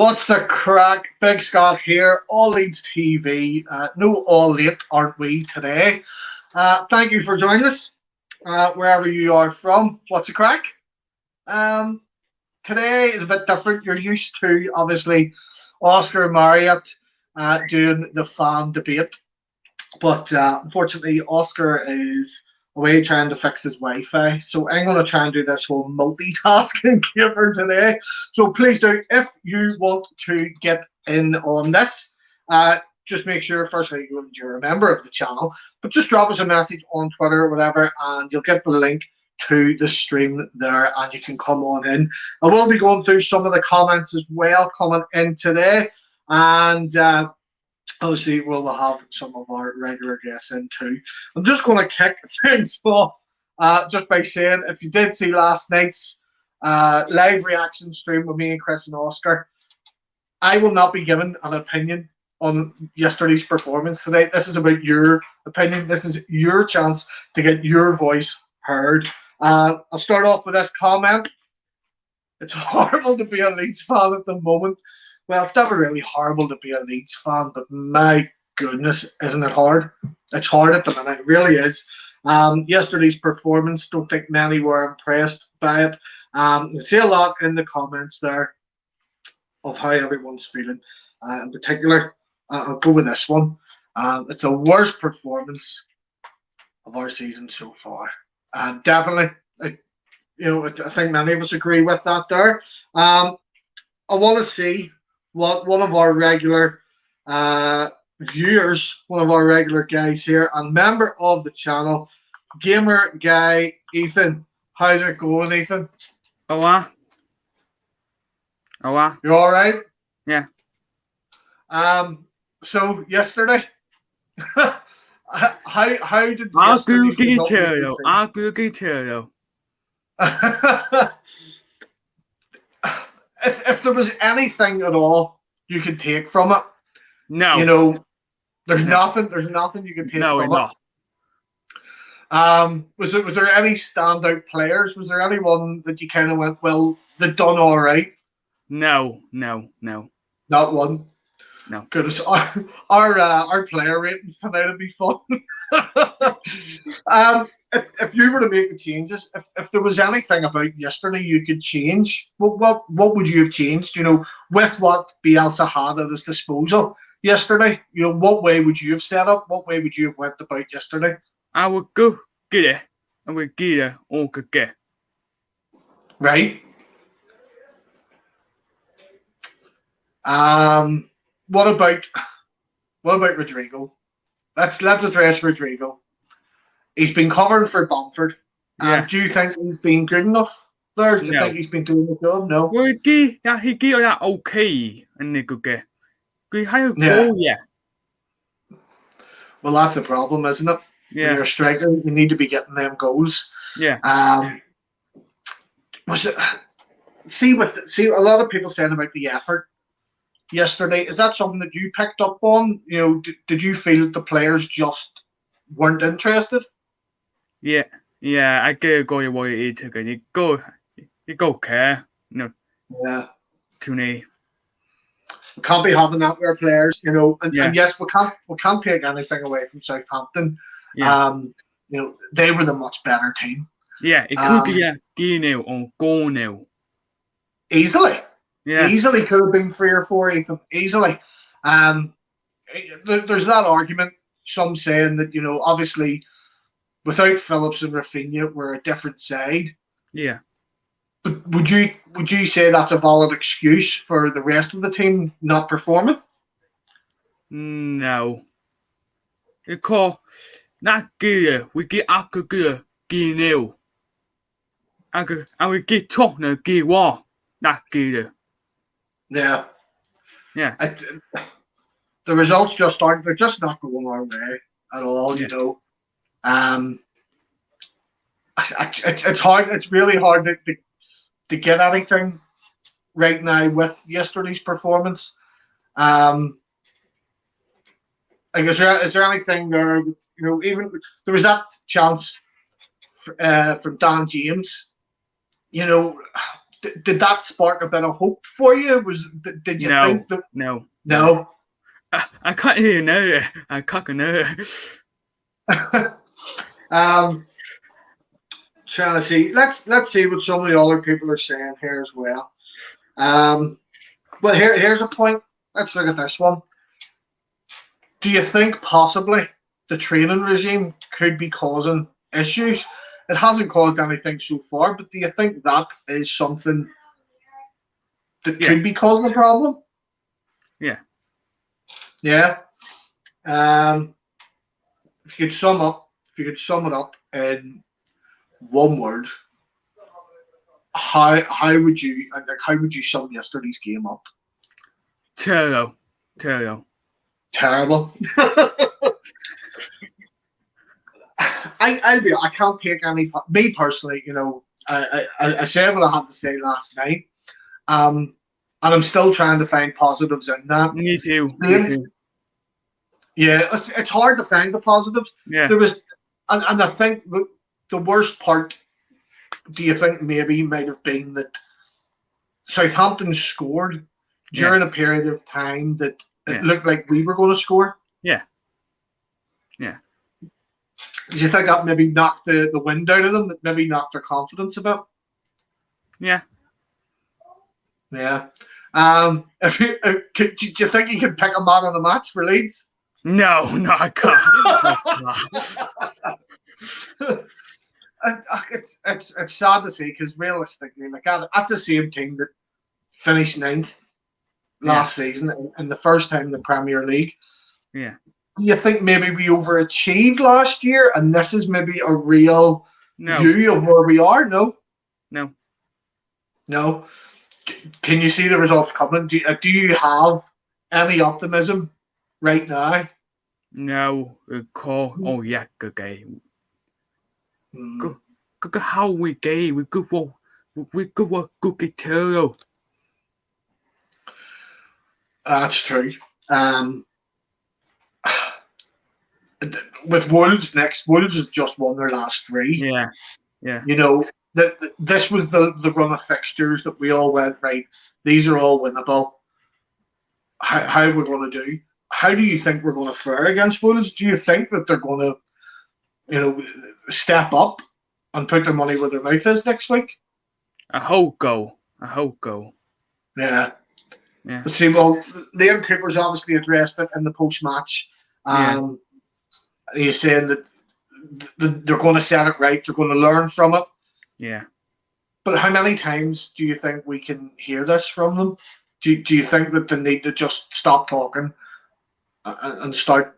What's the crack? Big Scott here, All Leeds TV. No all late, aren't we, today? Thank you for joining us, wherever you are from. What's the crack? Today is a bit different. You're used to, obviously, Oscar and Marriott doing the fan debate. But unfortunately, Oscar is away trying to fix his Wi-Fi. So I'm going to try and do this whole multitasking caper today. So please do, if you want to get in on this, just make sure, firstly, you're a member of the channel, but just drop us a message on Twitter or whatever, and you'll get the link to the stream there, and you can come on in. I will be going through some of the comments as well coming in today, and obviously, we'll have some of our regular guests in too. I'm just going to kick things off just by saying, if you did see last night's live reaction stream with me and Chris and Oscar, I will not be giving an opinion on yesterday's performance today. This is about your opinion. This is your chance to get your voice heard. I'll start off with this comment. It's horrible to be a Leeds fan at the moment. Well, it's never really horrible to be a Leeds fan, but my goodness, isn't it hard? It's hard at the minute. It really is. Yesterday's performance, don't think many were impressed by it. You see a lot in the comments there of how everyone's feeling. In particular, I'll go with this one. It's the worst performance of our season so far. Definitely, I think many of us agree with that there. I want to see what one of our regular viewers, one of our regular guys here, and member of the channel, gamer guy Ethan. How's it going, Ethan? Oh, You all right? Yeah. So yesterday, how did yesterday's result 𝐅𝐀𝐄𝐄. If there was anything at all you could take from it, No. There's nothing you can take from it. Was there any standout players? Was there anyone that you kind of went, well, they've done all right? No. Not one. No. Goodness, our player ratings tonight would be fun. If you were to make the changes, if there was anything about yesterday you could change, what would you have changed? With what Bielsa had at his disposal yesterday, what way would you have set up? What way would you have went about yesterday? I would go get it. I would get it 𝐷𝐾𝐄. Right. What about Rodrigo? Let's address Rodrigo. He's been covering for Bamford. Yeah. Do you think he's been good enough there? Do you think he's been doing the job? No. Well, he that okay, and they could get. Yeah. Well, that's the problem, isn't it? Yeah. When you're a striker, you need to be getting them goals. Yeah. Was it? See a lot of people saying about the effort yesterday. Is that something that you picked up on? Did you feel that the players just weren't interested? Yeah. I get go your way you go care. Yeah. To me. We can't be having that with our players, and yes, we can't take anything away from Southampton. Yeah. They were the much better team. Yeah, it could get now on goal now. Easily. Yeah. Easily could have been 3 or 4 even. Easily. There's that argument, some saying that, obviously without Phillips and Rafinha, we're a different side. Yeah. But would you say that's a valid excuse for the rest of the team not performing? No. Because not good. We get 𝐷𝐾𝐄 get now. And we get Tottenham get one. Not good. Yeah. Yeah. The results just aren't. They're just not going our way at all. It's hard. It's really hard to get anything right now with yesterday's performance. Is there anything there? Even there was that chance from Dan James. did that spark a bit of hope for you? Did you think that? No. I can't hear now. I can't know. Trying to see. Let's see what some of the other people are saying here as well. Well, here's a point. Let's look at this one. Do you think possibly the training regime could be causing issues? It hasn't caused anything so far, but do you think that is something that could be causing a problem? Yeah. Yeah. If you could sum it up in one word, how would you sum yesterday's game up? Terrible. Terrible. I can't take any. Me personally, I said what I had to say last night, and I'm still trying to find positives in that. Me too. Yeah, it's hard to find the positives. Yeah. There was, and I think the worst part. Do you think maybe might have been that Southampton scored during a period of time that it looked like we were going to score? Yeah. Do you think that maybe knocked the wind out of them? That maybe knocked their confidence a bit? Yeah. Yeah. Do you think you could pick a man of the match for Leeds? No, I can't. It's sad to see because realistically, like that's the same team that finished 9th last season and the first time in the Premier League. Yeah. Do you think maybe we overachieved last year and this is maybe a real view of where we are? No. Can you see the results coming? Do you have any optimism right now? No, 𝐃𝐎𝐖𝐍𝐋𝐄. How we gave, we good terrible. That's true. With Wolves next, Wolves have just won their last 3. Yeah. This was the run of fixtures that we all went, right, these are all winnable. How are we going to do? How do you think we're going to fare against Wolves? Do you think that they're going to, step up and put their money where their mouth is next week? I hope go. Yeah. But see, well, Liam Cooper's obviously addressed it in the post-match. He's saying that they're going to set it right. They're going to learn from it. Yeah. But how many times do you think we can hear this from them? Do you think that they need to just stop talking and start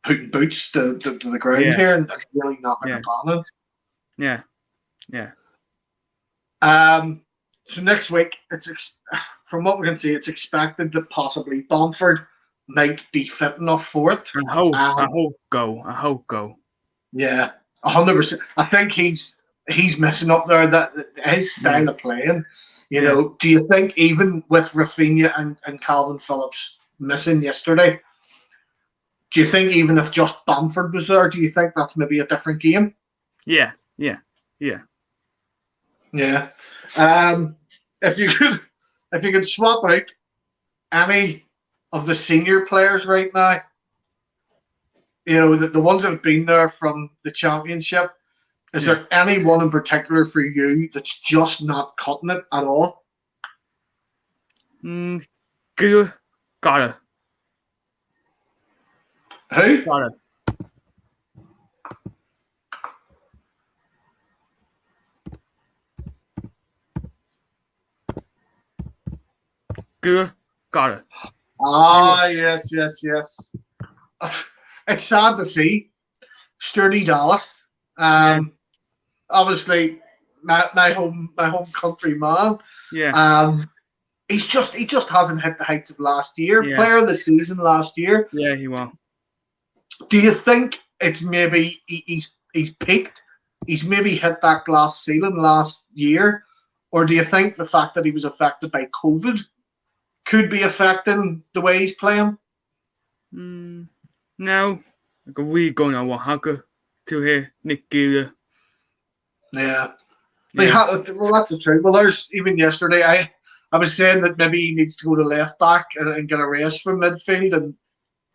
putting boots to the ground here and really knocking the ball in? Yeah. So next week, from what we can see, it's expected that possibly Bamford might be fit enough for it. I hope go. Yeah, 100%. I think he's messing up there. That his style of playing. Do you think even with Rafinha and Calvin Phillips missing yesterday, do you think even if just Bamford was there, do you think that's maybe a different game? Yeah. If you could swap out any of the senior players right now, the ones that have been there from the Championship, is there anyone in particular for you that's just not cutting it at all? Got it. Who? Got it. Got it. Yes. It's sad to see. Sturdy Dallas. Obviously my home country man. Yeah. He just hasn't hit the heights of last year. Yeah. Player of the season last year. Yeah, he won. Do you think it's maybe he's peaked? He's maybe hit that glass ceiling last year, or do you think the fact that he was affected by COVID could be affecting the way he's playing? No, we going to Oaxaca to hear Nick Gila. Yeah. Well, that's the truth. Well, there's even yesterday. I was saying that maybe he needs to go to left back and get a rest from midfield, and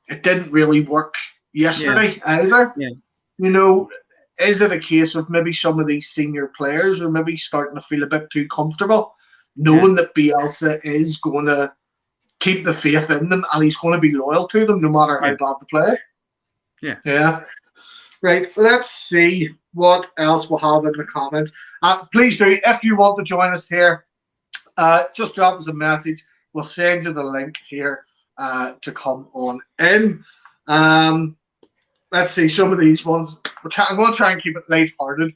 it didn't really work yesterday either. Yeah. You know, is it a case of maybe some of these senior players are maybe starting to feel a bit too comfortable, knowing that Bielsa is going to keep the faith in them and he's going to be loyal to them no matter how bad they play? Yeah. Right, let's see what else we'll have in the comments. Please do, if you want to join us here, just drop us a message. We'll send you the link here to come on in. Let's see some of these ones. I'm going to try and keep it light-hearted.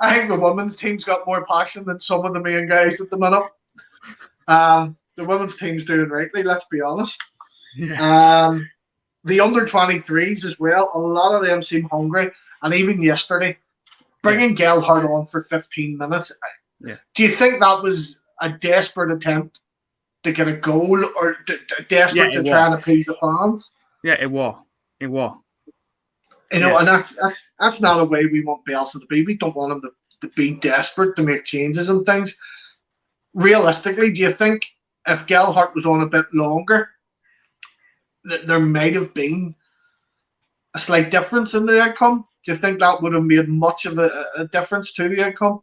I think the women's team's got more passion than some of the main guys at the minute. The women's team's doing rightly, let's be honest. Yeah. The under-23s as well, a lot of them seem hungry. And even yesterday, bringing 𝐃𝐎𝐖𝐍𝐋𝐿 on for 15 minutes, do you think that was a desperate attempt to get a goal or desperate to try and appease the fans? Yeah, it was. It was. You know, and that's not a way we want Bielsa to be. We don't want him to be desperate to make changes and things. Realistically, do you think if 𝐃𝐎𝐿 was on a bit longer, that there might have been a slight difference in the outcome? Do you think that would have made much of a difference to the outcome?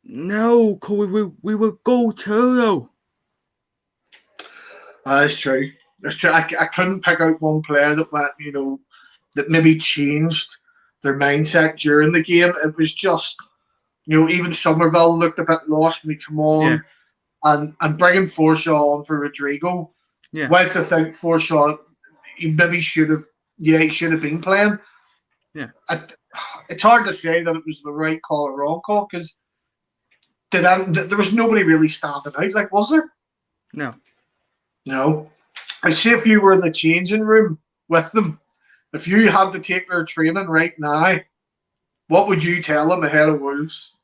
No, because we were goal two, though. That's true. That's true. I couldn't pick out one player that went, you know, that maybe changed their mindset during the game. It was just, you know, even Somerville looked a bit lost when he came on, and bringing Forshaw on for Rodrigo. Yeah. Whilst I think Forshaw, he maybe should have been playing. Yeah. It's hard to say that it was the right call or wrong call because there was nobody really standing out. Like, was there? No. No. I say if you were in the changing room with them, if you had to take their training right now, what would you tell them ahead of Wolves?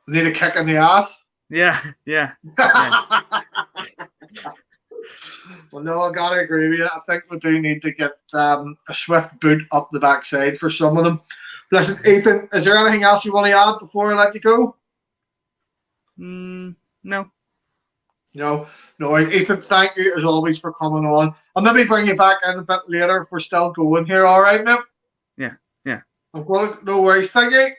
Need a kick in the ass? Yeah. Well, no, I gotta agree with you. I think we do need to get a swift boot up the backside for some of them. Listen, Ethan, is there anything else you want to add before I let you go? No. No, Ethan, thank you as always for coming on. I'll maybe bring you back in a bit later if we're still going here. All right, mate? Yeah. No worries. Thank you.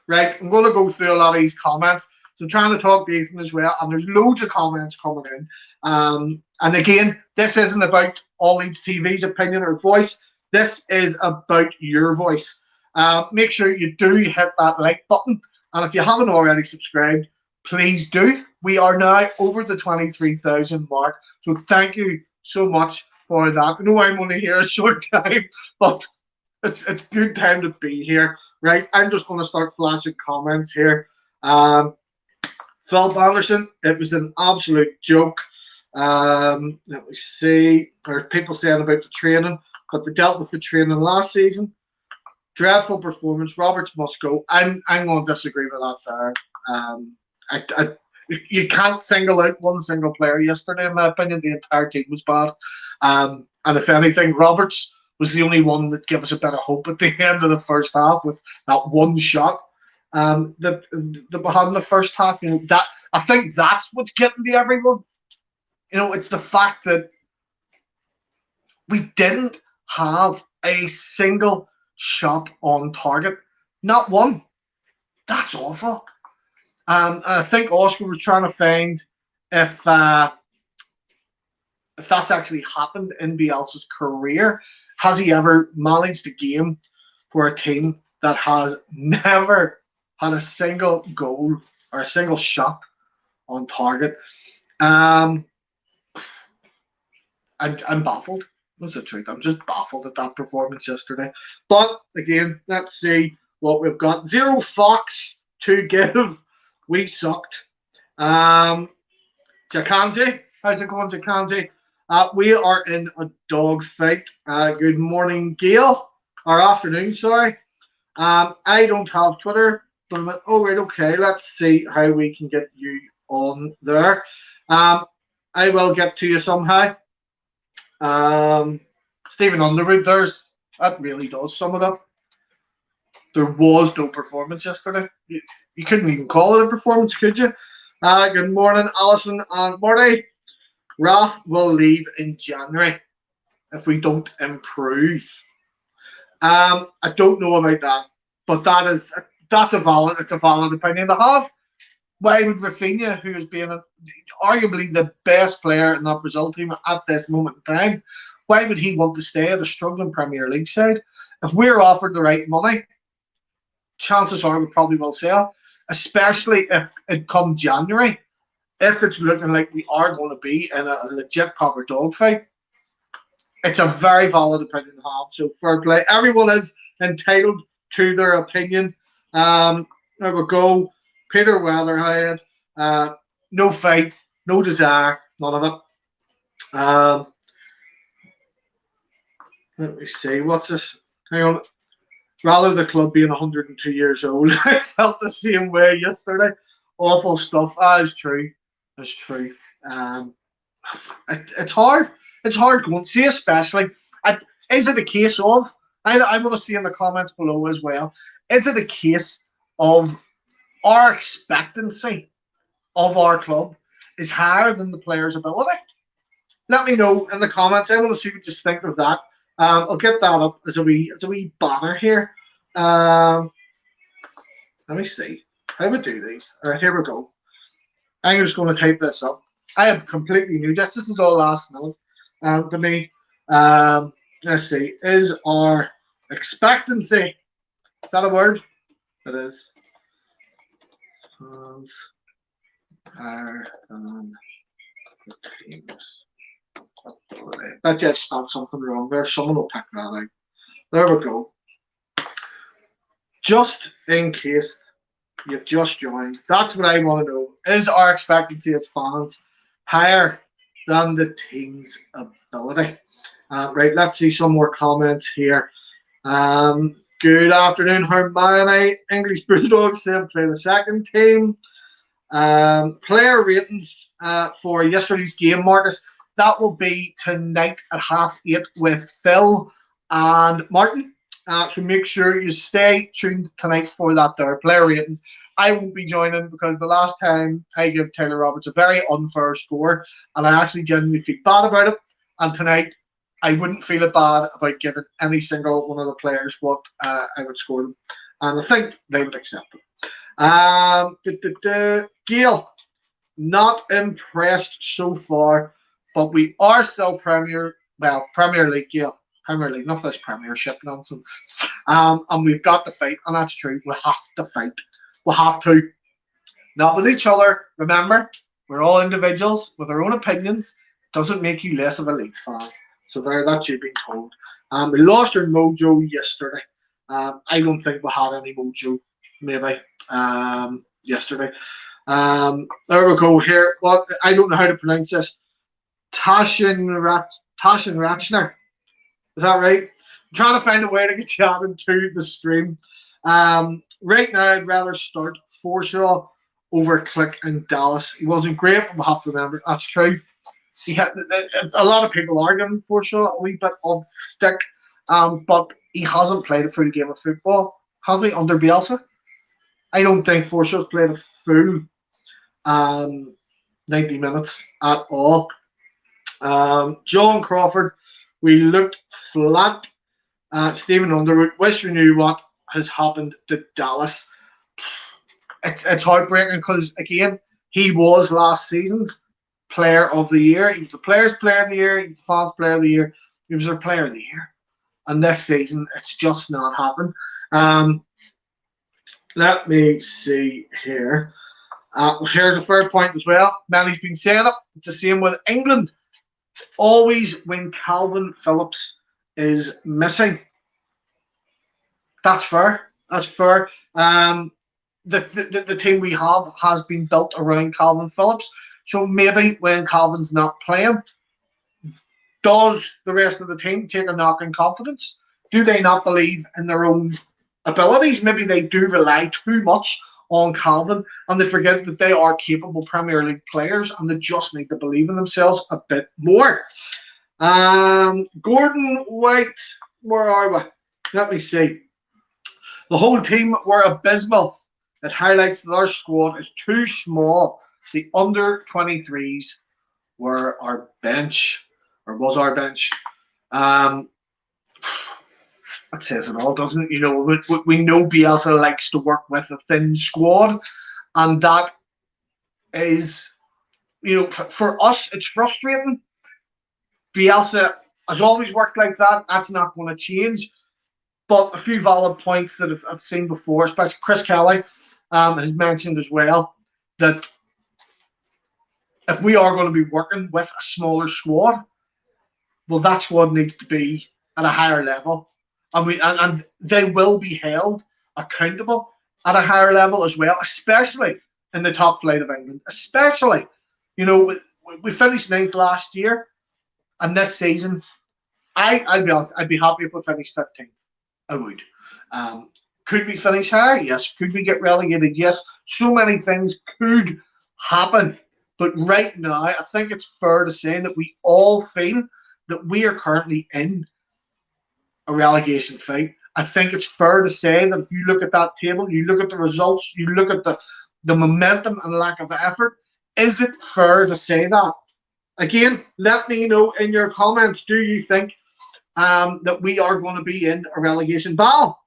Right, I'm going to go through a lot of these comments. So I'm trying to talk to Ethan as well, and there's loads of comments coming in. And again, this isn't about All Leeds TV's opinion or voice. This is about your voice. Make sure you do hit that like button. And if you haven't already subscribed, please do. We are now over the 23,000 mark. So thank you so much for that. I know I'm only here a short time, but it's good time to be here. Right, I'm just going to start flashing comments here. Phil Banderson, it was an absolute joke. Let me see. There's people saying about the training, but they dealt with the training last season. Dreadful performance. Roberts must go. I'm going to disagree with that there. You can't single out one single player yesterday, in my opinion. The entire team was bad. And if anything, Roberts was the only one that gave us a bit of hope at the end of the first half with that one shot that we had in the first half. You know, that I think that's what's getting to everyone. You know, it's the fact that we didn't have a single shot on target. Not one. That's awful. I think Oscar was trying to find if that's actually happened in Bielsa's career. Has he ever managed a game for a team that has never had a single goal or a single shot on target? I'm baffled. That's the truth. I'm just baffled at that performance yesterday. But again, let's see what we've got. 0 Fox to give. We sucked. 𝐃𝐎𝐖𝐍𝐋𝐿, how's it going, 𝐃𝐎𝐿? We are in a dog fight. Good morning, Gail. Or afternoon, sorry. I don't have Twitter. But I'm like, oh, right, okay. Let's see how we can get you on there. I will get to you somehow. Stephen Underwood, that really does sum it up. There was no performance yesterday. You couldn't even call it a performance, could you? Good morning, Alison and Marty. Raf will leave in January if we don't improve. I don't know about that, but that's a valid opinion to have. Why would Rafinha, who has been arguably the best player in that Brazil team at this moment in time, why would he want to stay at a struggling Premier League side? If we're offered the right money, chances are we probably will sell, especially if it comes January. If it's looking like we are going to be in a legit proper dogfight, it's a very valid opinion to have. So fair play. Everyone is entitled to their opinion. There we go. Peter Weatherhead. No fight, no desire, none of it. Let me see. What's this? Hang on. Rather the club being 102 years old. I felt the same way yesterday. Awful stuff. It's true. It's true. It's hard. It's hard going. See, especially. Is it a case of? I want to see in the comments below as well. Is it a case of our expectancy of our club is higher than the players' ability? Let me know in the comments. I want to see what you think of that. I'll get that up as a wee banner here. Let me see. How would do these? All right, here we go. I'm just going to type this up. I am completely new. This is all last minute to me. Let's see. Is our expectancy? Is that a word? It is. Higher than the teams. Bet you I've spelled something wrong there. Someone will pick that out. There we go. Just in case you've just joined, that's what I want to know. Is our expectancy as fans higher than the team's ability? Right, let's see some more comments here. Good afternoon, Hermione. English Bulldogs saying play the second team. Player ratings for yesterday's game, Marcus. That will be tonight at 8:30 with Phil and Martin. So make sure you stay tuned tonight for that there. Player ratings. I won't be joining because the last time I gave Taylor Roberts a very unfair score and I actually genuinely feel bad about it. And tonight I wouldn't feel it bad about giving any single one of the players what I would score them. And I think they would accept it. Gail, not impressed so far. But we are still Premier League, yeah. Premier League, not this Premiership nonsense. And we've got to fight, and that's true. We have to fight. We have to. Not with each other. Remember, we're all individuals with our own opinions. Doesn't make you less of a Leeds fan. So there, that's you being told. We lost our mojo yesterday. I don't think we had any mojo, maybe, yesterday. There we go here. Well, I don't know how to pronounce this. Tashin Ratchner. Is that right? I'm trying to find a way to get you added to the stream. Right now, I'd rather start Forshaw over Click and Dallas. He wasn't great, but we have to remember that's true. He had a lot of people are giving Forshaw a wee bit of stick, but he hasn't played a full game of football, has he? Under Bielsa, I don't think Forshaw's played a full 90 minutes at all. John Crawford, we looked flat. Stephen Underwood, wish we knew what has happened to Dallas. It's heartbreaking because, again, he was last season's player of the year. He was the players' player of the year, he was the fans' player of the year. He was their player of the year. And this season, it's just not happened. Let me see here. Here's a fair point as well. Manny's been saying it. It's the same with England. Always when Calvin Phillips is missing. That's fair. That's fair. The team we have has been built around Calvin Phillips. So maybe when Calvin's not playing, does the rest of the team take a knock in confidence? Do they not believe in their own abilities? Maybe they do rely too much on Calvin and they forget that they are capable Premier League players and they just need to believe in themselves a bit more. Gordon White, where are we? Let me see. The whole team were abysmal. It highlights that our squad is too small. The under-23s were our bench, or was our bench. That says it all, doesn't it? You know, we know Bielsa likes to work with a thin squad, and that is, you know, for us, it's frustrating. Bielsa has always worked like that. That's not going to change. But a few valid points that I've seen before, especially Chris Kelly has mentioned as well, that if we are going to be working with a smaller squad, well, that squad needs to be at a higher level. And they will be held accountable at a higher level as well, especially in the top flight of England. Especially, you know, we finished ninth last year, and this season, I'd be honest, I'd be happy if we finished 15th. I would. Could we finish higher? Yes. Could we get relegated? Yes. So many things could happen. But right now, I think it's fair to say that we all feel that we are currently in a relegation fight. I think it's fair to say that if you look at that table, you look at the results, you look at the momentum and lack of effort, is it fair to say that? Again, let me know in your comments, do you think that we are going to be in a relegation battle?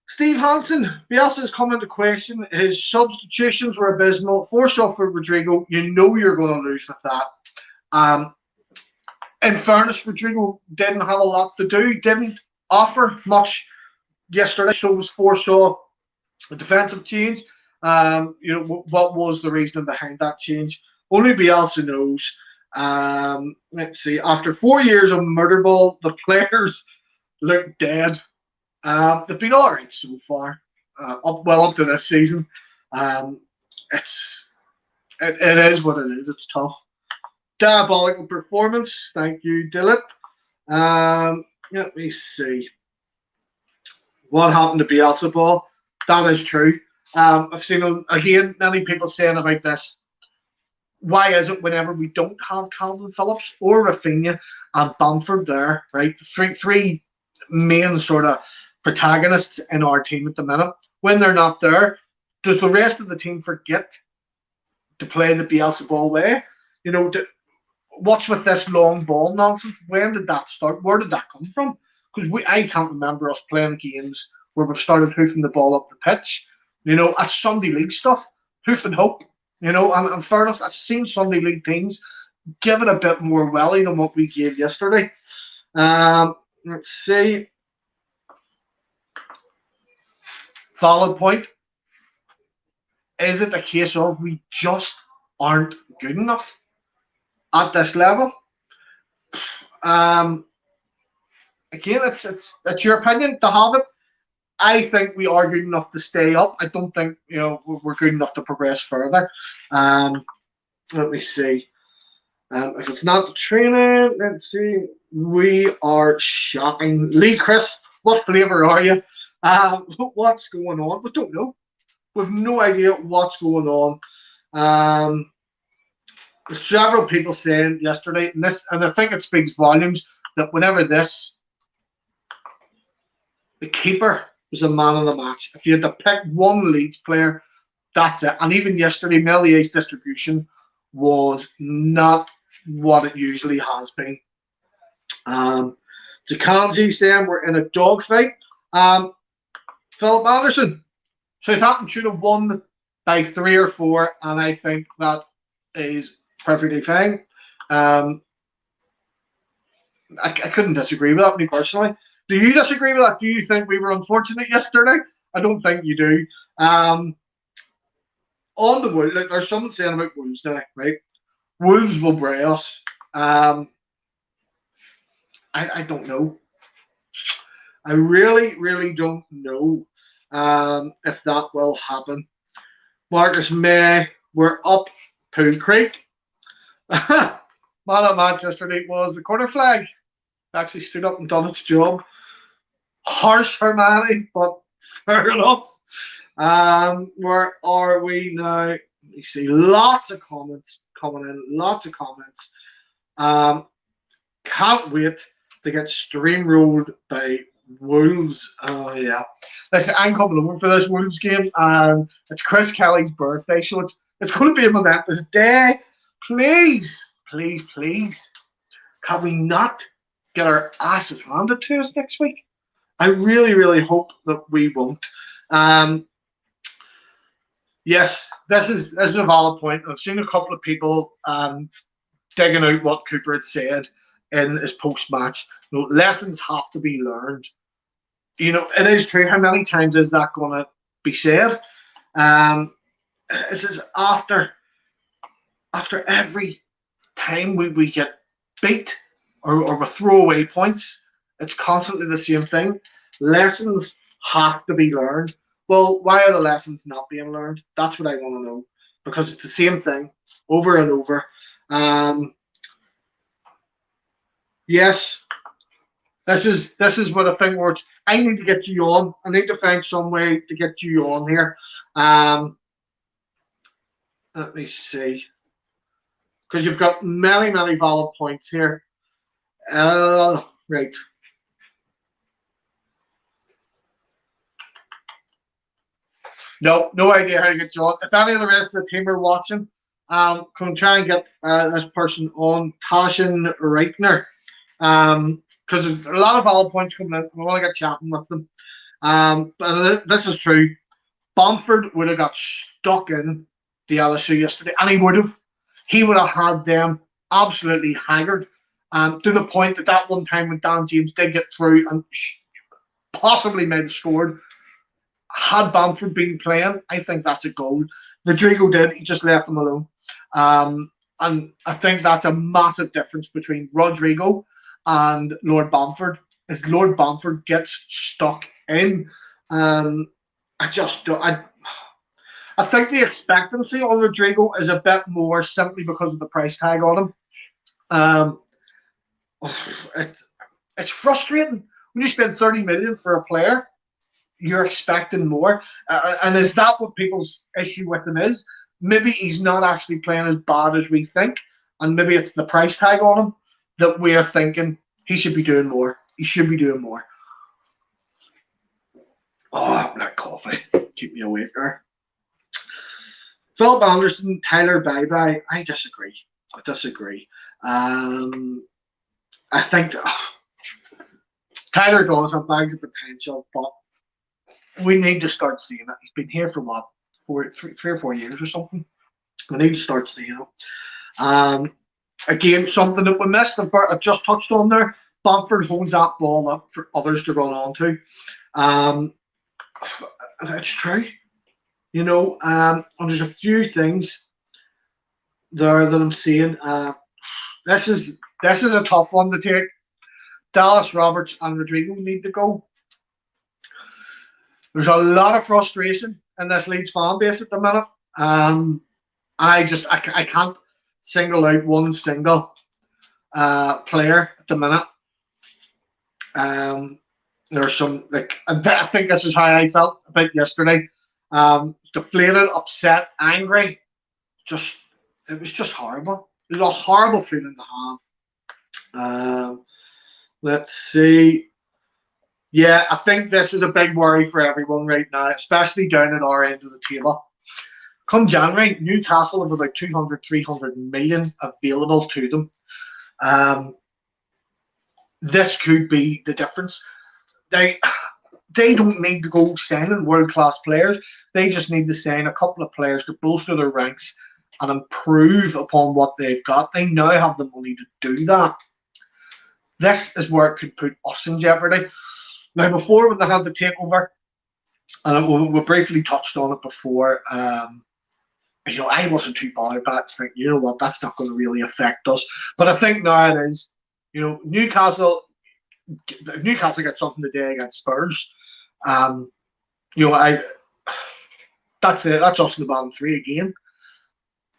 Steve Hansen, Bielsa has come into question. His substitutions were abysmal. Forced off for Rodrigo. You know you're going to lose with that. In fairness, Rodrigo didn't have a lot to do. Didn't offer much yesterday, so was forced off a defensive change. You know, what was the reason behind that change? Only Bielsa knows. Let's see. After 4 years of murder ball, the players look dead. They've been all right so far, up to this season. It is what it is. It's tough. Diabolical performance. Thank you, Dilip. Let me see. What happened to Bielsa ball? That is true. I've seen, again, many people saying about this. Why is it whenever we don't have Calvin Phillips or Rafinha and Bamford there, right? Three main sort of protagonists in our team at the minute. When they're not there, does the rest of the team forget to play the Bielsa ball way? You know, what's with this long ball nonsense? When did that start? Where did that come from? Because I can't remember us playing games where we've started hoofing the ball up the pitch. You know, at Sunday League stuff, hoof and hope. You know, and in fairness, I've seen Sunday League teams give it a bit more welly than what we gave yesterday. Let's see. Valid point. Is it a case of we just aren't good enough at this level? Again, it's your opinion to have it. I think we are good enough to stay up. I don't think, you know, we're good enough to progress further. Let me see. If it's not the training, let's see. We are shocking. Lee Chris, what flavour are you? What's going on? We don't know. We've no idea what's going on. There's several people saying yesterday, and I think it speaks volumes, that whenever the keeper was a man of the match. If you had to pick one Leeds player, that's it. And even yesterday, Melié's distribution was not what it usually has been. 𝐃𝐎𝐖𝐍𝐋𝐬 saying we're in a dogfight. Philip Anderson, Southampton should have won by 3 or 4, and I think that is perfectly fine. I couldn't disagree with that, me personally. Do you disagree with that? Do you think we were unfortunate yesterday? I don't think you do. On the Wolves, like there's someone saying about Wolves now, right? Wolves will bray us. I don't know. I really don't know if that will happen. Marcus May, we're up Pool Creek. Man at match yesterday was the corner flag. Actually stood up and done its job. Harsh Hermione, but fair enough. Where are we now? You see lots of comments coming in, lots of comments. Can't wait to get steamrolled by Wolves. Oh yeah. Listen, I'm coming over for this Wolves game, and it's Chris Kelly's birthday, so it's going to be a momentous day. Please, please, please, can we not get our asses handed to us next week? I really, really hope that we won't. Yes, this is a valid point. I've seen a couple of people digging out what Cooper had said in his post-match. You know, lessons have to be learned. You know, it is true. How many times is that going to be said? It's just after every time we get beat or we throw away points, it's constantly the same thing. Lessons have to be learned. Well, why are the lessons not being learned? That's what I want to know. Because it's the same thing over and over. Yes, this is what I think works. I need to get you on. I need to find some way to get you on here. Let me see. Because you've got many, many valid points here. Right. No idea how to get you on. If any of the rest of the team are watching, come try and get this person on, Tashin Reichner. Because there's a lot of valid points coming in. I want to get chatting with them. But this is true. Bamford would have got stuck in the LSU yesterday, and he would have. He would have had them absolutely haggard, to the point that one time when Dan James did get through and possibly might have scored, had Bamford been playing, I think that's a goal. Rodrigo did. He just left him alone. And I think that's a massive difference between Rodrigo and Lord Bamford. As Lord Bamford gets stuck in, I think the expectancy on Rodrigo is a bit more simply because of the price tag on him. It's frustrating when you spend 30 million for a player. You're expecting more, and is that what people's issue with him is? Maybe he's not actually playing as bad as we think, and maybe it's the price tag on him that we're thinking he should be doing more. He should be doing more. Oh, that coffee. Keep me awake there. Philip Anderson, Tyler Bye-Bye. I disagree. I think Tyler does have bags of potential, but we need to start seeing it. He's been here for what, 3 or 4 years or something. We need to start seeing it. Again, something that we missed. I've just touched on there. Bamford holds that ball up for others to run onto. It's true. You know, and there's a few things there that I'm seeing. This is a tough one to take. Dallas, Roberts, and Rodrigo need to go. There's a lot of frustration in this Leeds fan base at the minute. I can't single out one single player at the minute. There's some, like, I think this is how I felt about yesterday. Deflated, upset, angry. It was just horrible. It was a horrible feeling to have. Let's see. Yeah, I think this is a big worry for everyone right now, especially down at our end of the table. Come January, Newcastle have about 200, 300 million available to them. This could be the difference. They don't need to go signing world-class players. They just need to sign a couple of players to bolster their ranks and improve upon what they've got. They now have the money to do that. This is where it could put us in jeopardy. Now, before, when they had the takeover, and we briefly touched on it before, you know, I wasn't too bothered by it. I think, you know what, that's not going to really affect us. But I think now it is. You know, Newcastle got something today against Spurs. You know, that's it. That's us in the bottom three again.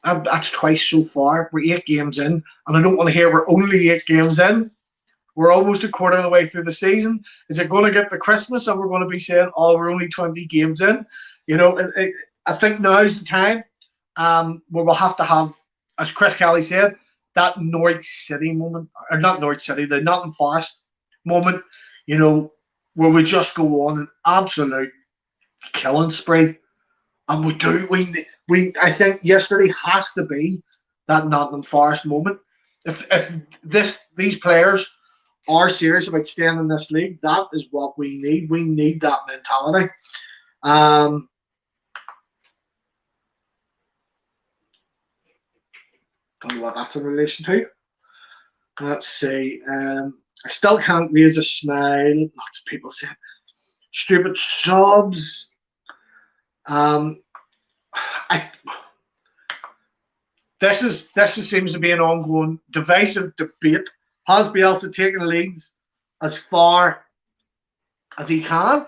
That's twice so far. We're 8 games in, and I don't want to hear we're only 8 games in. We're almost a quarter of the way through the season. Is it going to get to Christmas and we're going to be saying, oh, we're only 20 games in? You know, I think now's the time where we'll have to have, as Chris Kelly said, that Norwich City moment, or not Norwich City, the Nottingham Forest moment, you know, where we just go on an absolute killing spree, and we do. I think yesterday has to be that Nottingham Forest moment. If these players are serious about staying in this league, that is what we need. We need that mentality. Don't know what that's in relation to. Let's see. I still can't raise a smile. Lots of people say stupid subs. This seems to be an ongoing divisive debate. Has Bielsa taken Leeds as far as he can?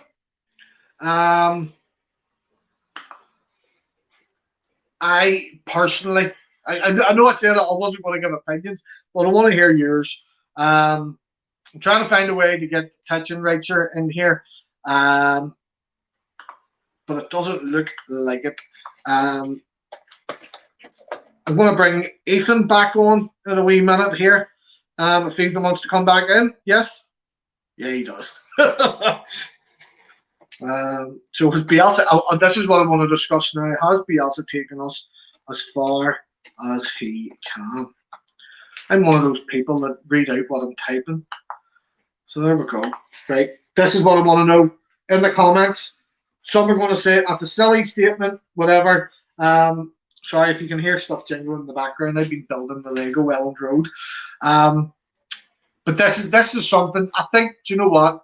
I personally, I know I said I wasn't going to give opinions, but I want to hear yours. I'm trying to find a way to get Tichenreicher in here, but it doesn't look like it. I'm going to bring Ethan back on in a wee minute here. If Ethan wants to come back in, yes? Yeah, he does. So has Bielsa, and this is what I want to discuss now, has Bielsa taken us as far as he can? I'm one of those people that read out what I'm typing. So there we go. Right. This is what I want to know in the comments. Some are going to say that's a silly statement, whatever. Sorry if you can hear stuff jingling in the background. I've been building the Lego Welland Road. But this is something, I think, do you know what?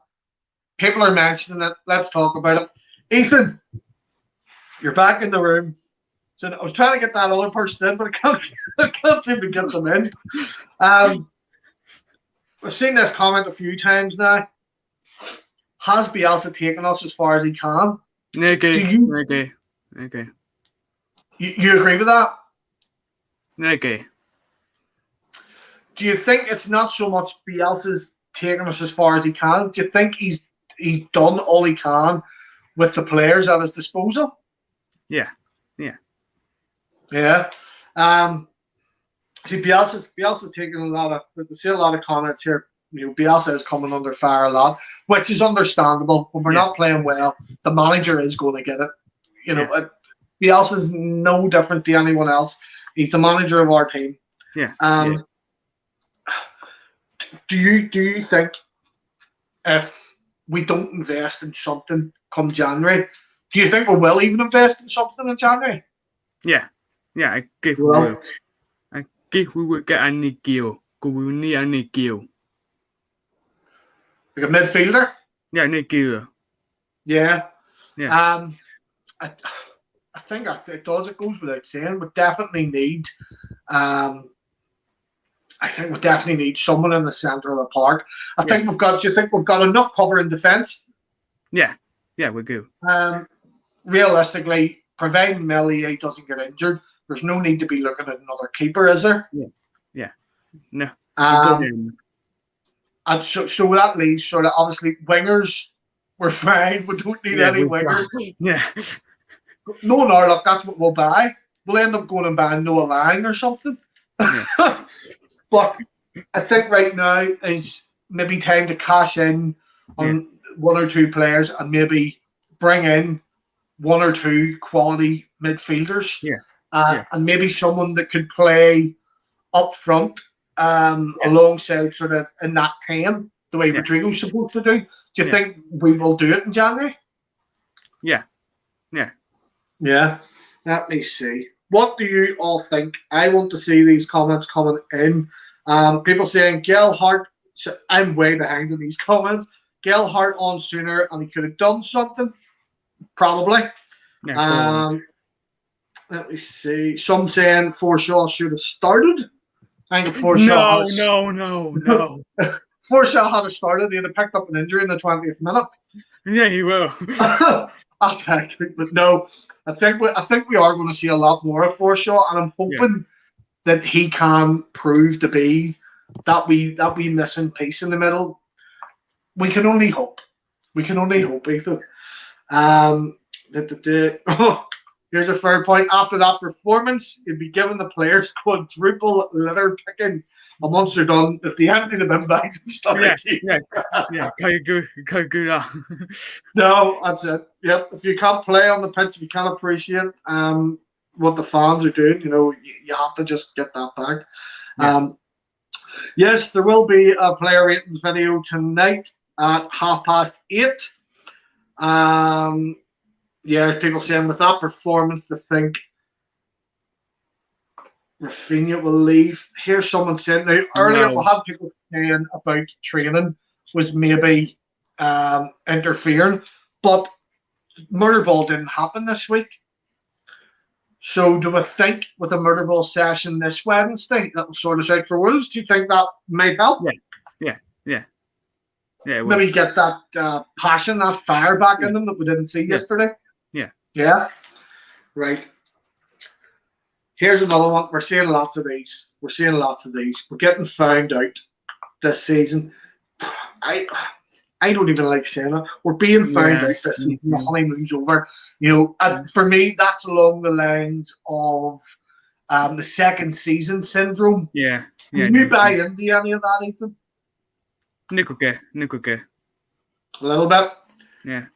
People are mentioning it. Let's talk about it. Ethan, you're back in the room. So I was trying to get that other person in, but I can't seem to get them in. We've seen this comment a few times now. Has Bielsa taken us as far as he can? Okay. You agree with that? Okay. Do you think it's not so much Bielsa's taking us as far as he can? Do you think he's done all he can with the players at his disposal? Yeah. See, Bielsa's taking a lot of. We see a lot of comments here. You know, Bielsa is coming under fire a lot, which is understandable. When we're not playing well, the manager is going to get it. You know, Bielsa's no different to anyone else. He's the manager of our team. Do you think if we don't invest in something come January, do you think we will even invest in something in January? Yeah, I guess we will. I guess we will get a new skill. Because we need a new skill. Like a midfielder? Yeah, new skill. Yeah. I think it does. It goes without saying. We definitely need. I think we definitely need someone in the centre of the park. I think we've got. Do you think we've got enough cover in defence? Yeah, we do. Realistically, providing Melia doesn't get injured, there's no need to be looking at another keeper, is there? Yeah. No. And so that leaves sort of obviously wingers. We're fine. We don't need any wingers. No, look, that's what we'll buy. We'll end up going and buying Noah Lang or something. But I think right now is maybe time to cash in on one or two players and maybe bring in one or two quality midfielders. And maybe someone that could play up front alongside sort of in that 10, the way Rodrigo's supposed to do. Do you think we will do it in January? Yeah. Let me see. What do you all think? I want to see these comments coming in. People saying Gelhardt. I'm way behind in these comments. Gelhardt on sooner and he could have done something. Probably. Let me see. Some saying Forshaw should have started. I think Forshaw. No. Forshaw had started. He had picked up an injury in the 20th minute. Yeah, he will. That's hectic, but no. I think we are going to see a lot more of Forshaw, and I'm hoping that he can prove to be that we missing piece in the middle. We can only hope. Ethan. Here's a fair point. After that performance, you'd be giving the players quadruple litter picking. And once they're done, if they empty the bin bags and stuff 𝐾𝐿. No, that's it. Yep. If you can't play on the pitch, if you can't appreciate what the fans are doing, you have to just get that back. Yeah. Yes, there will be a player ratings video tonight at 8:30. People saying with that performance, they think Rafinha will leave. Here's someone saying, now earlier we had people saying about training was maybe interfering, but murder ball didn't happen this week. So do we think with a murder ball session this Wednesday that will sort us out for Wolves? Do you think that might help? Yeah. Maybe get that passion, that fire back in them that we didn't see yesterday. Yeah. Right. Here's another one. We're seeing lots of these. We're getting found out this season. I don't even like saying it. We're being found out this season. The honeymoon's over. And for me, that's along the lines of the second season syndrome. Yeah. Do you buy into any of that, Ethan? 𝐾𝐿. A little bit. Yeah.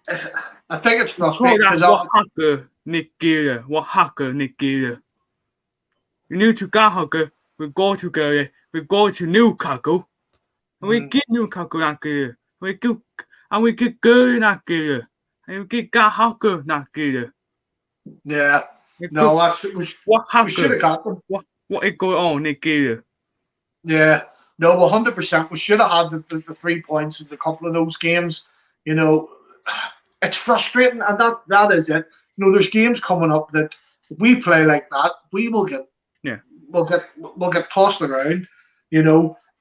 I think it's frustrating because 𝐾𝐿. You need to go. We go together. We go to Newcastle. And we get Newcastle 𝐾𝐿. We get good 𝐾𝐿. And we get 𝐾𝐿 𝐾𝐿. Yeah. No, we should have got them. What is going on 𝐾𝐿? Yeah. No, 100%. We should have had the 3 points in a couple of those games. It's frustrating, and that is it. There's games coming up that if we play like that, we will get we'll get tossed around.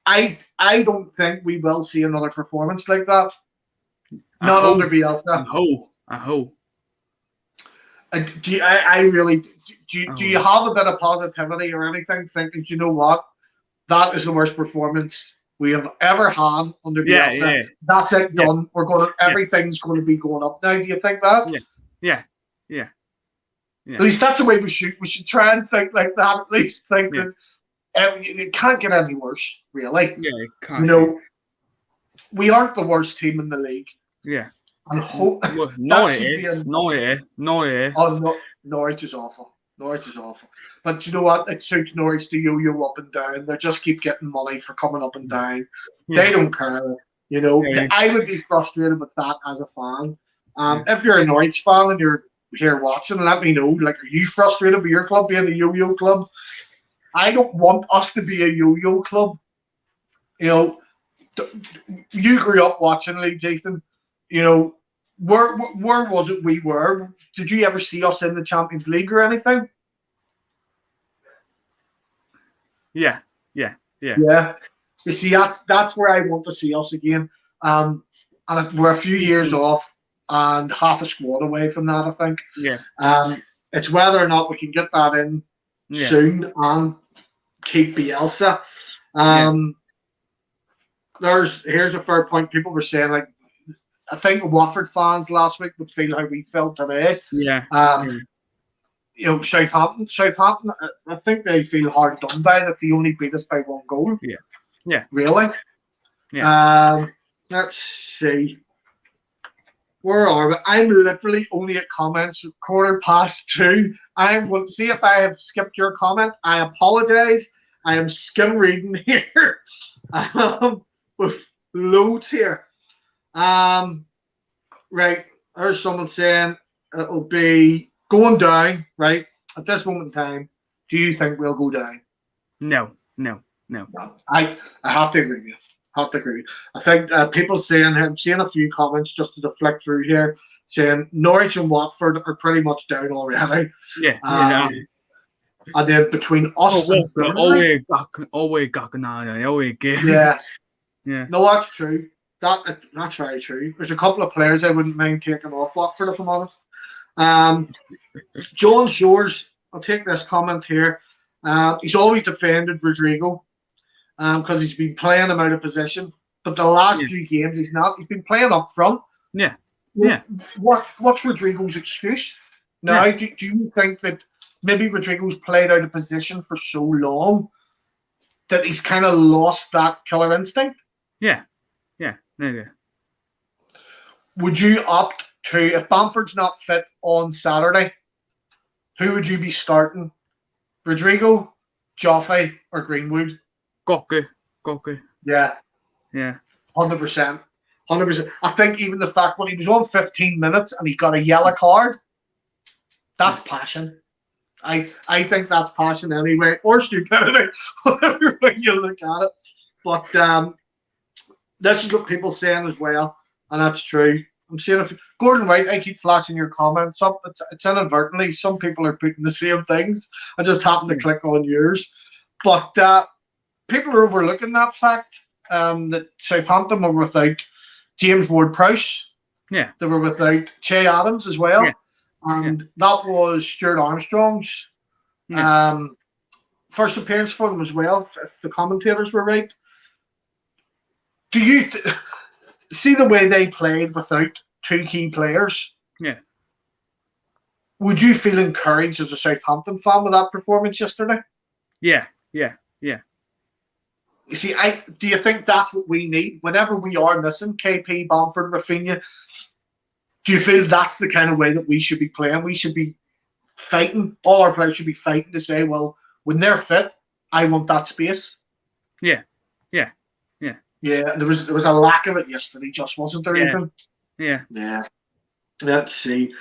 I don't think we will see another performance like that. Not under Bielsa. I hope. Do you have a bit of positivity or anything? Thinking, do you know what? That is the worst performance we have ever had under Bielsa. Yeah. That's it, done. Everything's going to be going up now. Do you think that? Yeah. At least that's the way we should. We should try and think like that. At least think that it can't get any worse, really. Yeah, it can't. We aren't the worst team in the league. Yeah. And Norwich is awful. But you know what? It suits Norwich to yo-yo up and down. They just keep getting money for coming up and down. They don't care. I would be frustrated with that as a fan. If you're a Norwich fan and you're here watching, let me know. Are you frustrated with your club being a yo-yo club? I don't want us to be a yo-yo club. You grew up watching Leeds, Ethan. Where was it we were? Did you ever see us in the Champions League or anything? Yeah. You see, that's where I want to see us again. And we're a few years off and half a squad away from that, I think. Yeah. It's whether or not we can get that in soon and keep Bielsa. Here's a fair point. People were saying, I think Watford fans last week would feel how we felt today. Yeah. Southampton, I think they feel hard done by that they only beat us by 1 goal. Yeah. Really? Yeah. Let's see. Where are we? I'm literally only at comments 2:15. I'm going to see if I have skipped your comment. I apologize. I am skim reading here with loads here. Right. There's someone saying it'll be going down, right? At this moment in time, do you think we'll go down? No. I have to agree with you. I think people saying, I'm seeing a few comments just to flick through here, saying Norwich and Watford are pretty much down already. Yeah. And then between us and Burnley, yeah. No, that's true. That's very true. There's a couple of players I wouldn't mind taking off Watford, if I'm honest. John Shores, I'll take this comment here. He's always defended Rodrigo because he's been playing him out of position. But the last few games, he's not. He's been playing up front. Yeah. What's Rodrigo's excuse? Now, do you think that maybe Rodrigo's played out of position for so long that he's kind of lost that killer instinct? Yeah. Would you opt to, if Bamford's not fit on Saturday, who would you be starting? Rodrigo, Joffrey, or Greenwood? 𝐃𝐿𝐄. Yeah. 100%. 100%. I think even the fact when he was on 15 minutes and he got a yellow card, that's passion. I think that's passion anyway, or stupidity, whatever way you look at it. But this is what people are saying as well, and that's true. I'm seeing if Gordon White, I keep flashing your comments up. It's inadvertently. Some people are putting the same things. I just happen to click on yours. But people are overlooking that fact that Southampton were without James Ward-Prowse. Yeah. They were without Che Adams as well. Yeah. And that was Stuart Armstrong's first appearance for them as well, if the commentators were right. Do you see the way they played without two key players? Yeah. Would you feel encouraged as a Southampton fan with that performance yesterday? Yeah. You see, do you think that's what we need? Whenever we are missing KP, Bamford, Rafinha, do you feel that's the kind of way that we should be playing? We should be fighting. All our players should be fighting to say, well, when they're fit, I want that space. Yeah. Yeah, there was a lack of it yesterday, just wasn't there, Ethan? Yeah. Let's see.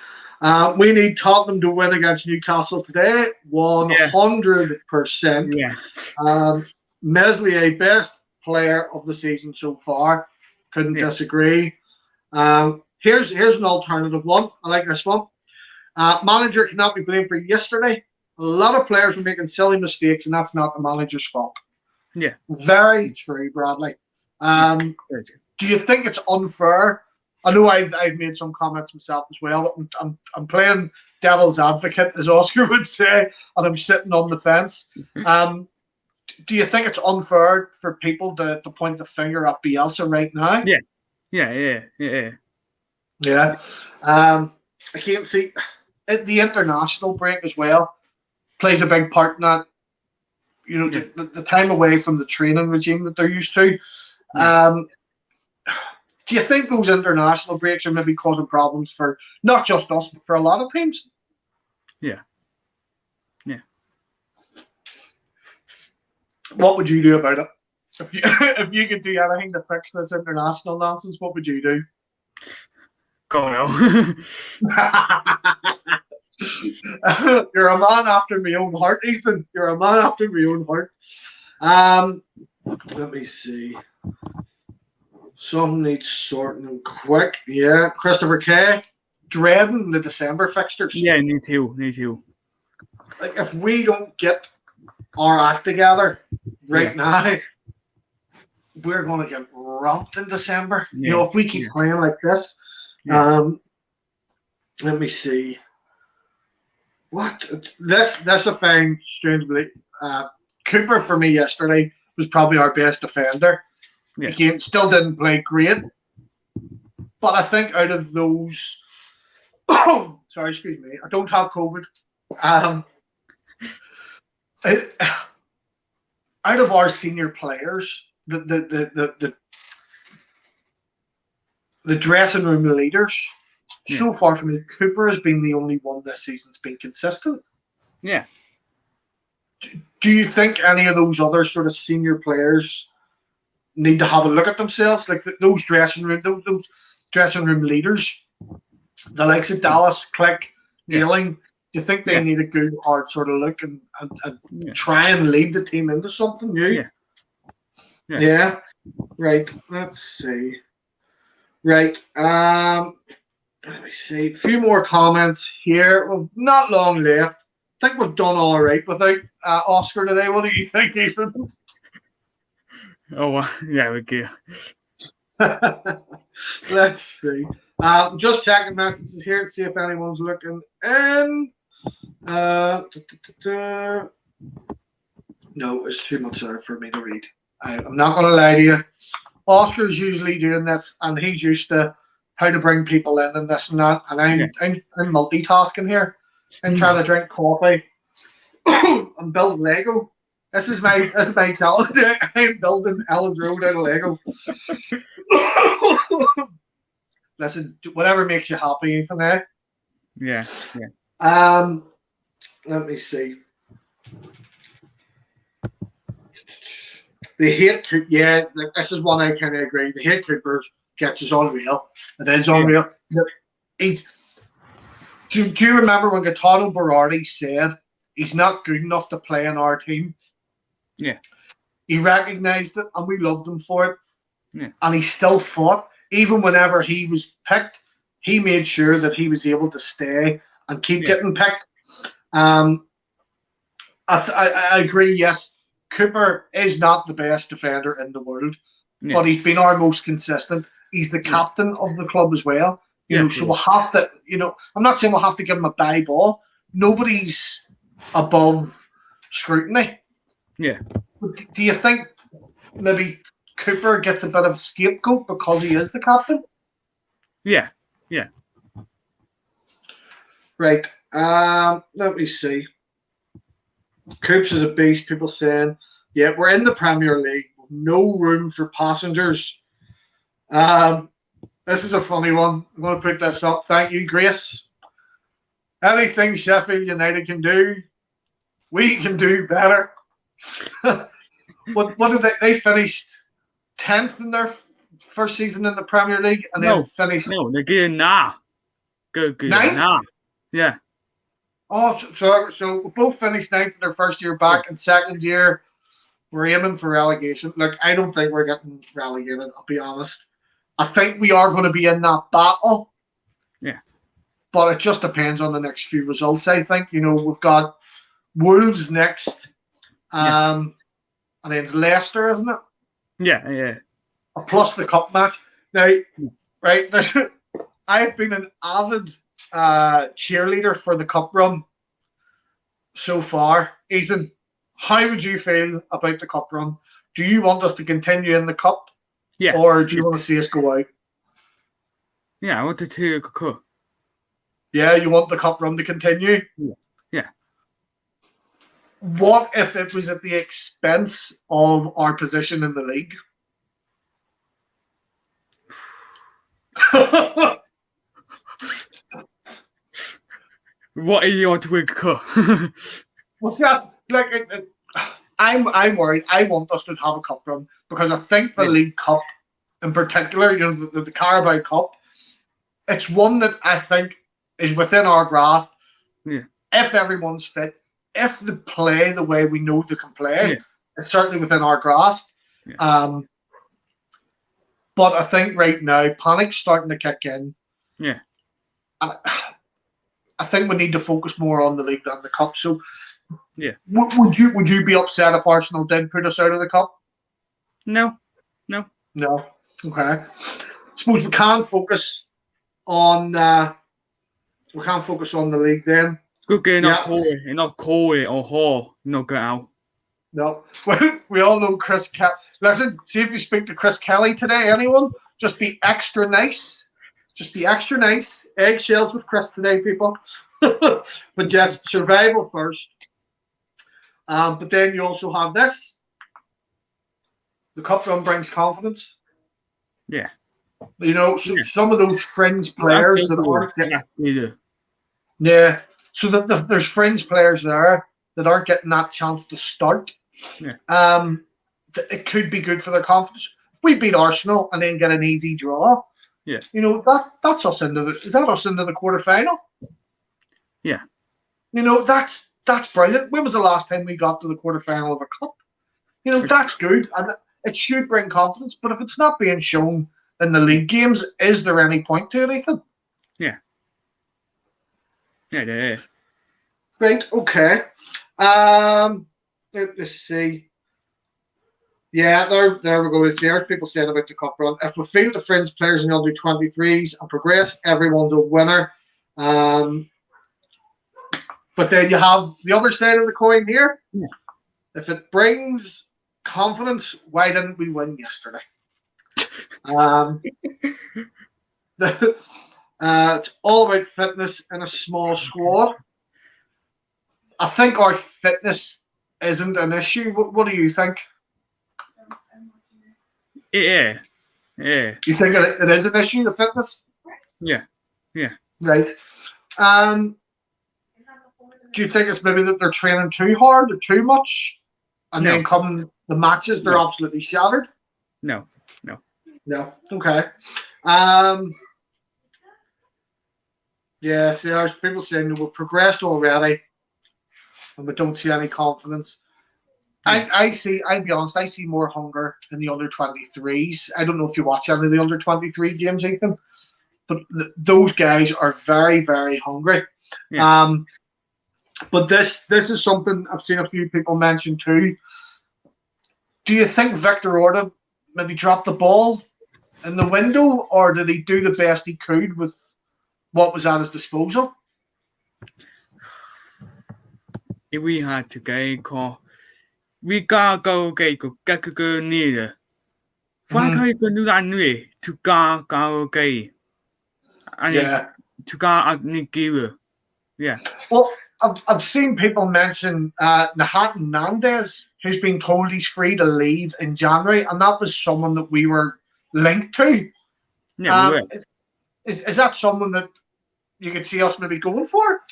We need Tottenham to win against Newcastle today. 100%. Yeah. Meslier, best player of the season so far. Couldn't disagree. Here's an alternative one. I like this one. Manager cannot be blamed for yesterday. A lot of players were making silly mistakes, and that's not the manager's fault. Yeah. Very true, Bradley. Do you think it's unfair? I know I've made some comments myself as well. I'm playing devil's advocate, as Oscar would say, and I'm sitting on the fence. Do you think it's unfair for people to point the finger at Bielsa right now? Yeah. I can't see the international break as well plays a big part in that. You know, the time away from the training regime that they're used to. Do you think those international breaks are maybe causing problems for not just us, but for a lot of teams? Yeah. What would you do about it? If you could do anything to fix this international nonsense, what would you do? Go now. You're a man after my own heart, Ethan. You're a man after my own heart. Let me see. Something needs sorting quick. Yeah, Christopher K. Dreading the December fixtures. Yeah, me too. Like, if we don't get our act together right now, we're going to get romped in December. You know, if we keep playing like this. Let me see. What this I found strange. Cooper for me yesterday was probably our best defender. Again, still didn't play great, but I think out of those, sorry, excuse me, I don't have COVID. Out of our senior players, the dressing room leaders, so far for me, Cooper has been the only one this season that's been consistent. Yeah. Do you think any of those other sort of senior players need to have a look at themselves, like those dressing room leaders, the likes of Dallas, Click, Ayling? Do you think they need a good hard sort of look and try and lead the team into something new? Yeah. Right. Let's see. Right. Let me see. A few more comments here. We've not long left. I think we've done all right without Oscar today. What do you think, Ethan? Oh, yeah, we do. Let's see. Just checking messages here to see if anyone's looking in. No, it's too much there for me to read. I'm not going to lie to you. Oscar's usually doing this, and he's used to how to bring people in and this and that, and I'm multitasking here. and trying to drink coffee and build Lego. This is my challenge. I'm building Ellen's Road out of Lego. Listen, whatever makes you happy, Ethan. Eh? Yeah. Let me see. The hate, yeah, this is one I kind of agree. The hate Cooper gets is unreal. It is unreal. Yeah. Do you remember when Gaetano Berardi said he's not good enough to play in our team? Yeah. He recognised it, and we loved him for it. Yeah. And he still fought. Even whenever he was picked, he made sure that he was able to stay and keep getting picked. I agree, yes. Cooper is not the best defender in the world, but he's been our most consistent. He's the captain of the club as well. You know, so we'll have to, I'm not saying we'll have to give him a bye ball. Nobody's above scrutiny. Yeah. Do you think maybe Cooper gets a bit of a scapegoat because he is the captain? Yeah. Right. Let me see. Coops is a beast. People saying, yeah, we're in the Premier League. No room for passengers. This is a funny one. I'm going to put this up. Thank you, Grace. Anything Sheffield United can do, we can do better. What did they finished 10th in their first season in the Premier League, and then finished. No, they're getting Good. Yeah. Oh, so we both finished 9th in their first year back, and second year we're aiming for relegation. Look, I don't think we're getting relegated, I'll be honest. I think we are going to be in that battle. Yeah. But it just depends on the next few results, I think. We've got Wolves next. And then it's Leicester, isn't it? Yeah. Plus the cup match. Now, right, I've been an avid cheerleader for the cup run so far. Ethan, how would you feel about the cup run? Do you want us to continue in the cup? Yeah. Or do you want to see us go out? Yeah, I want to see it go. Yeah, you want the cup run to continue? Yeah. What if it was at the expense of our position in the league? What do you want to go? Well, see, that's like I'm worried. I want us to have a cup run because I think the League Cup, in particular, the Carabao Cup, it's one that I think is within our grasp. Yeah. If everyone's fit, if they play the way we know they can play, it's certainly within our grasp. Yeah. But I think right now panic's starting to kick in. Yeah. I think we need to focus more on the league than the cup. So, yeah, would you be upset if Arsenal did put us out of the cup? No. Okay. I suppose we can't focus on the league then. Good game, not Corey or Hall, not get out. No, we all know Chris Kelly. Listen, see if you speak to Chris Kelly today, anyone, just be extra nice. Just be extra nice. Eggshells with Chris today, people. But yes, survival first. But then you also have this. The cup run brings confidence. Yeah. Some of those fringe players that aren't getting. Yeah. So that there's fringe players there that aren't getting that chance to start. Yeah. It could be good for their confidence. If we beat Arsenal and then get an easy draw, yeah, that's us into the. Is that us into the quarterfinal? Yeah. That's brilliant. When was the last time we got to the quarterfinal of a cup? That's good, and it should bring confidence. But if it's not being shown in the league games, is there any point to it, Ethan? Yeah. Yeah. Right. Okay. Let's see. Yeah, there we go. There's people saying about the cup run. If we field the fringe players in the under 23s and progress, everyone's a winner. But then you have the other side of the coin here. Yeah. If it brings confidence, why didn't we win yesterday? It's all about fitness in a small squad. I think our fitness isn't an issue. What do you think? Yeah. You think it is an issue, the fitness? Yeah. Right. Do you think it's maybe that they're training too hard or too much, and then come the matches they're absolutely shattered? No. Okay. Yeah. See, there's people saying we've progressed already, and we don't see any confidence. I'll be honest, I see more hunger in the under-23s. I don't know if you watch any of the under-23 games, Ethan, but those guys are very, very hungry. Yeah. But this is something I've seen a few people mention too. Do you think Victor Orta maybe dropped the ball in the window, or did he do the best he could with what was at his disposal? If we had to go, we gotta go get go near. Why can't you go do that anyway? To go get. Yeah. To go give. Yeah. Well, I've seen people mention Nathan Nandez, who's been told he's free to leave in January, and that was someone that we were linked to. Yeah. Is that someone that you could see us maybe going for?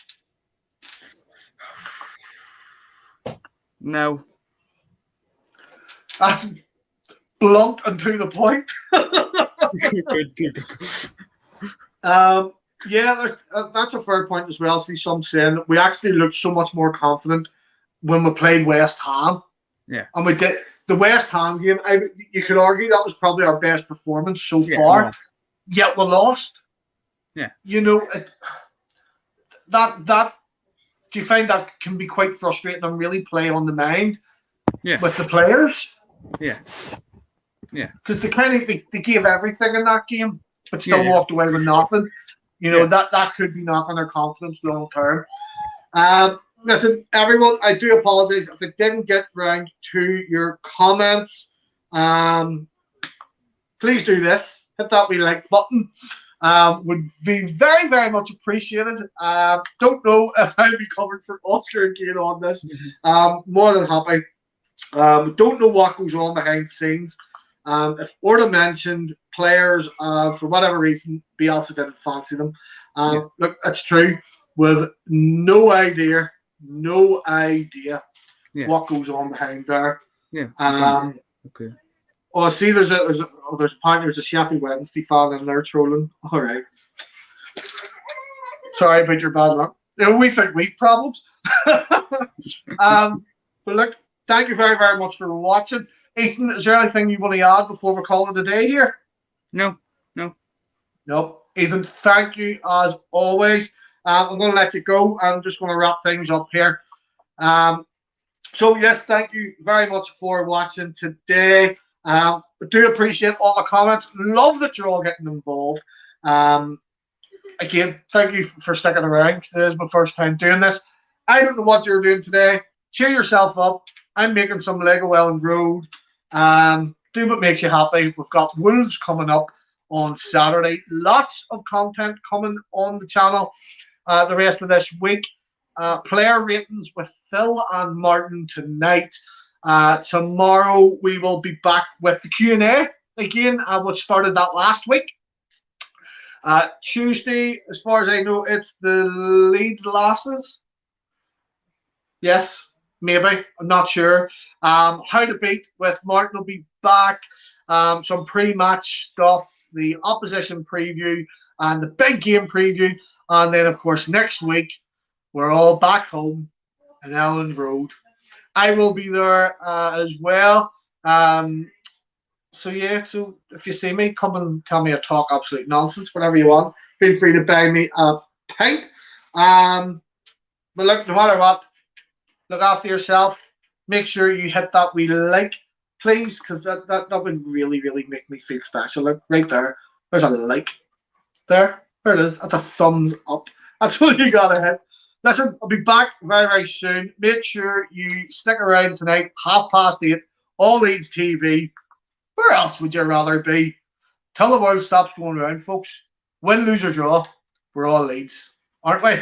No. That's blunt and to the point. Yeah, that's a fair point as well. See some saying that we actually looked so much more confident when we played West Ham. Yeah. And we did the West Ham game. You could argue that was probably our best performance so far. Yeah. Yet we lost. Yeah. You know, that do you find that can be quite frustrating and really play on the mind with the players? Yeah. Because they gave everything in that game, but still walked away with nothing. You know, that could be knocking their confidence long term. Listen, everyone, I do apologize if I didn't get round to your comments. Please do this. Hit that wee like button. Would be very, very much appreciated. Don't know if I'll be covered for Oscar again on this. More than happy. Don't know what goes on behind the scenes. If Orta mentioned players, for whatever reason, Bielsa didn't fancy them. Look, it's true. We've no idea what goes on behind there. Okay. Oh, see, there's apparently a Sheffield Wednesday fan in there trolling. All right. Sorry about your bad luck. We think we've problems. But look, thank you very, very much for watching. Ethan, is there anything you want to add before we call it a day here? No. Nope. Ethan, thank you as always. I'm going to let you go. I'm just going to wrap things up here. So, yes, thank you very much for watching today. I do appreciate all the comments. Love that you're all getting involved. Again, thank you for sticking around because this is my first time doing this. I don't know what you're doing today. Cheer yourself up. I'm making some Lego Ellen Road. Do what makes you happy. We've got Wolves coming up on Saturday. Lots of content coming on the channel the rest of this week. Player ratings with Phil and Martin tonight. Tomorrow we will be back with the Q&A again, which started that last week. Tuesday, as far as I know, it's the Leeds losses. Yes, maybe. I'm not sure. How to Beat with Martin will be back. Some pre-match stuff, the opposition preview, and the big game preview. And then, of course, next week, we're all back home in Ellen Road. I will be there as well. So if you see me, come and tell me I talk absolute nonsense, whatever you want. Feel free to buy me a pint. But look, no matter what, look after yourself. Make sure you hit that wee like, please, because that would really, really make me feel special. Look, right there. There's a like. There it is. That's a thumbs up. That's what you gotta hit. Listen, I'll be back very, very soon. Make sure you stick around tonight, 8:30, All Leeds TV. Where else would you rather be? Till the world stops going around, folks. Win, lose, or draw, we're all Leeds, aren't we?